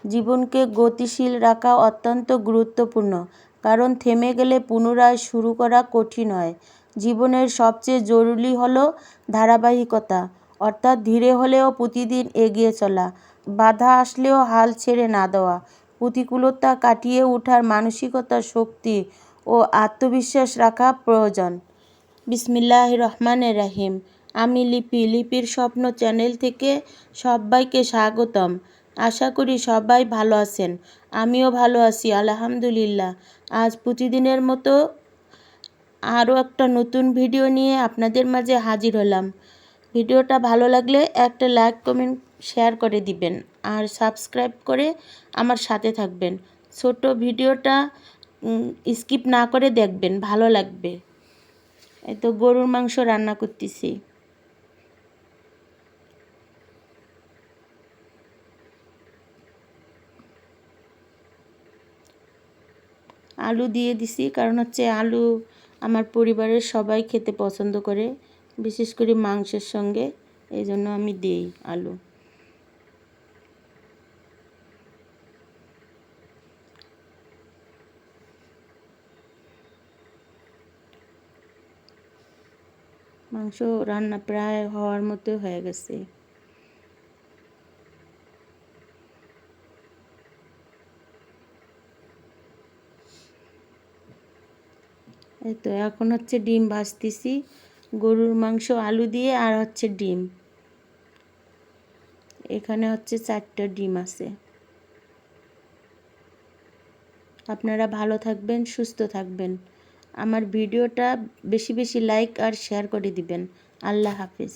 জীবনকে গতিশীল রাখা অত্যন্ত গুরুত্বপূর্ণ, কারণ থেমে গেলে পুনরায় শুরু করা কঠিন হয়। জীবনের সবচেয়ে জরুরি হলো ধারাবাহিকতা, অর্থাৎ ধীরে হলেও প্রতিদিন এগিয়ে চলা, বাধা আসলেও হাল ছেড়ে না দেওয়া, প্রতিকূলতা কাটিয়ে ওঠার মানসিকতা, শক্তি ও আত্মবিশ্বাস রাখা প্রয়োজন। বিসমিল্লাহির রহমানির রহিম। আমি লিপির স্বপ্ন চ্যানেল থেকে সবাইকে স্বাগতম। আশা করি সবাই ভালো আছেন। আমিও ভালো আছি, আলহামদুলিল্লাহ। আজ প্রতিদিনের মতো আরও একটা নতুন ভিডিও নিয়ে আপনাদের মাঝে হাজির হলাম। ভিডিওটা ভালো লাগলে একটা লাইক, কমেন্ট, শেয়ার করে দিবেন আর সাবস্ক্রাইব করে আমার সাথে থাকবেন। ছোট ভিডিওটা স্কিপ না করে দেখবেন, ভালো লাগবে। এই তো গরুর মাংস রান্না করতেছি। আলু দিয়ে দিছি, কারণ হচ্ছে আলু আমার পরিবারের সবাই খেতে পছন্দ করে, বিশেষ করে মাংসের সঙ্গে, এই জন্য আমি দিই আলু। মাংস রান্না প্রায় হওয়ার মতো হয়ে গেছে। এই তো এখন হচ্ছে ডিম ভাজতেছি, গরুর মাংস আলু দিয়ে, আর হচ্ছে ডিম। এখানে হচ্ছে 4টা ডিম আছে। আপনারা ভালো থাকবেন, সুস্থ থাকবেন। আমার ভিডিওটা বেশি বেশি লাইক আর শেয়ার করে দিবেন। আল্লাহ হাফেজ।